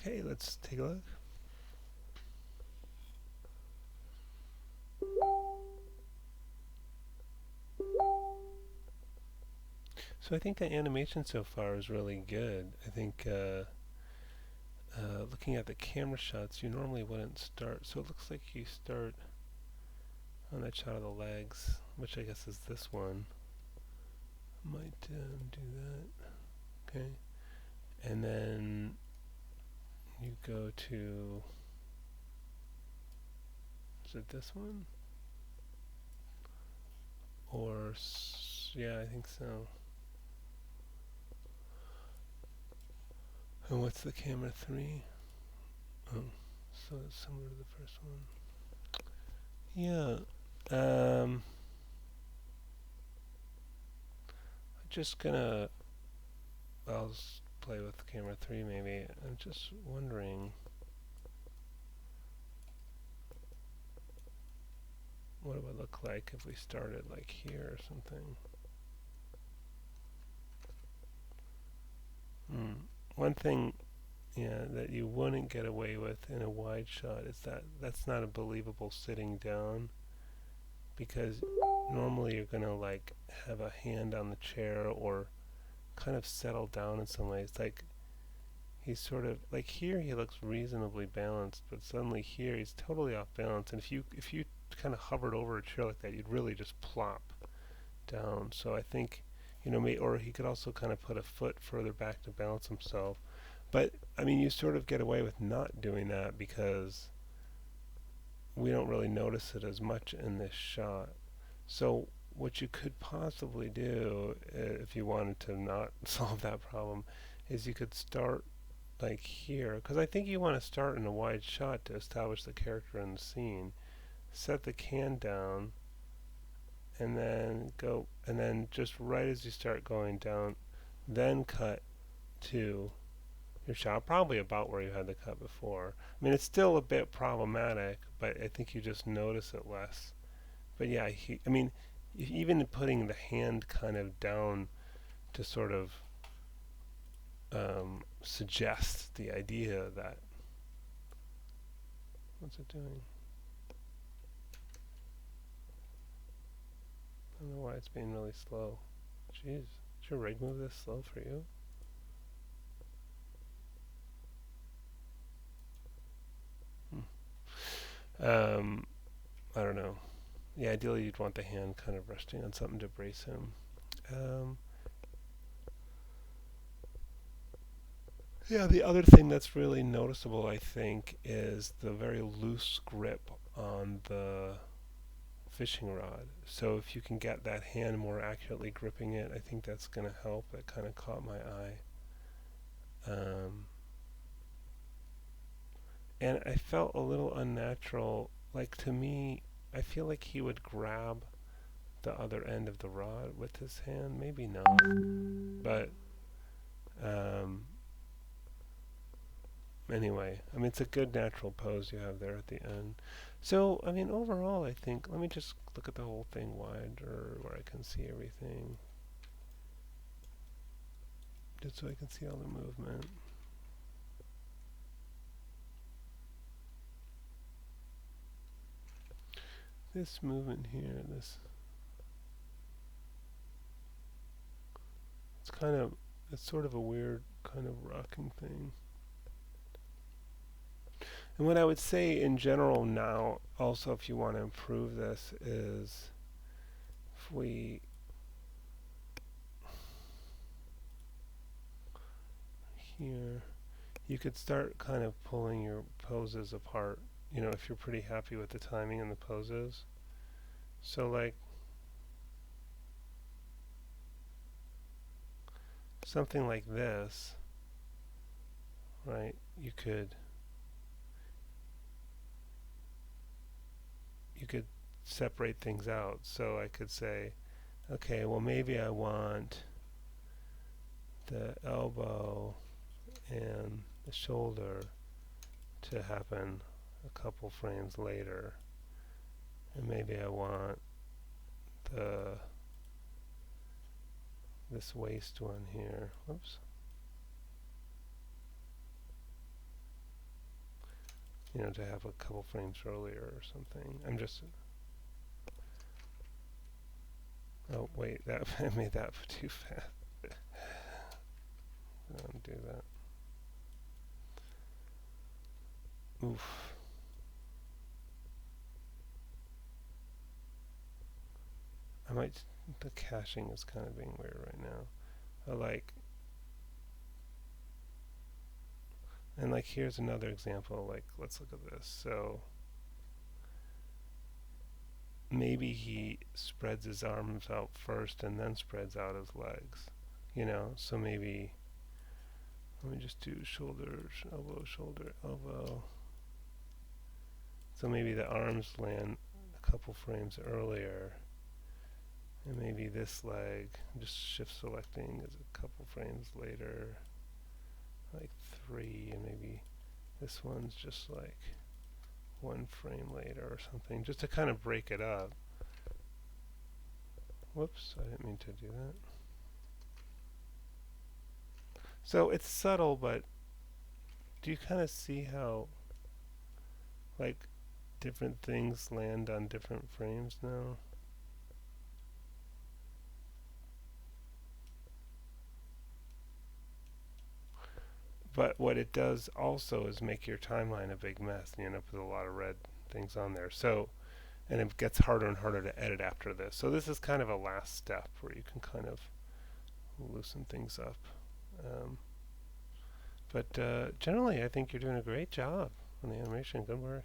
Okay, let's take a look. So I think the animation so far is really good. I think looking at the camera shots, you normally wouldn't start. So it looks like you start on that shot of the legs, which I guess is this one. Might do that. Okay. And then you go to, is it this one? Or, yeah, I think so. And what's the camera 3? Oh, so it's similar to the first one. Yeah. I'm just gonna, I'll play with camera 3 maybe. I'm just wondering what it would look like if we started like here or something. One thing, yeah, that you wouldn't get away with in a wide shot is that that's not a believable sitting down, because normally you're gonna like have a hand on the chair or kind of settle down in some ways. Like he's sort of like here he looks reasonably balanced, but suddenly here he's totally off balance. And if you kind of hovered over a chair like that, you'd really just plop down. So I think, or he could also kind of put a foot further back to balance himself. But I mean, you sort of get away with not doing that because we don't really notice it as much in this shot. So what you could possibly do, if you wanted to not solve that problem, is you could start like here, because I think you want to start in a wide shot to establish the character in the scene. Set the can down, and then go, and then just right as you start going down, then cut to your shot, probably about where you had the cut before. I mean, it's still a bit problematic, but I think you just notice it less. But yeah, I mean, even putting the hand kind of down to sort of suggest the idea that, what's it doing? I don't know why it's being really slow. Jeez, did your rig move this slow for you? Hmm. I don't know. Yeah, ideally you'd want the hand kind of resting on something to brace him. Um, yeah, the other thing that's really noticeable, I think, is the very loose grip on the fishing rod. So if you can get that hand more accurately gripping it, I think that's going to help. That kind of caught my eye. Um, and I felt a little unnatural. Like to me, I feel like he would grab the other end of the rod with his hand. Maybe not, but um, anyway, I mean it's a good natural pose you have there at the end. So I mean overall, I think let me just look at the whole thing wider where I can see everything, just so I can see all the movement. This movement here, it's kind of, it's sort of a weird kind of rocking thing. And what I would say in general now, also if you want to improve this, is if we here, you could start kind of pulling your poses apart. If you're pretty happy with the timing and the poses. So like something like this, right? You could separate things out. So I could say, okay, well maybe I want the elbow and the shoulder to happen a couple frames later, and maybe I want the this waist one here. Whoops. you know, to have a couple frames earlier or something. I'm just, oh wait, that I made that too fast. Don't do that. Oof. I might, the caching is kind of being weird right now. I like, and like here's another example, like let's look at this. So maybe he spreads his arms out first and then spreads out his legs, you know, so maybe, let me just do shoulder, elbow, shoulder, elbow. So maybe the arms land a couple frames earlier, and maybe this leg, just shift selecting, is a couple frames later, like 3, and maybe this one's just like 1 frame later or something, just to kind of break it up. Whoops, I didn't mean to do that. So it's subtle, but do you kind of see how, like, different things land on different frames now? But what it does also is make your timeline a big mess, and you end up with a lot of red things on there. So, and it gets harder and harder to edit after this. So this is kind of a last step where you can kind of loosen things up. Um, but generally, I think you're doing a great job on the animation. Good work.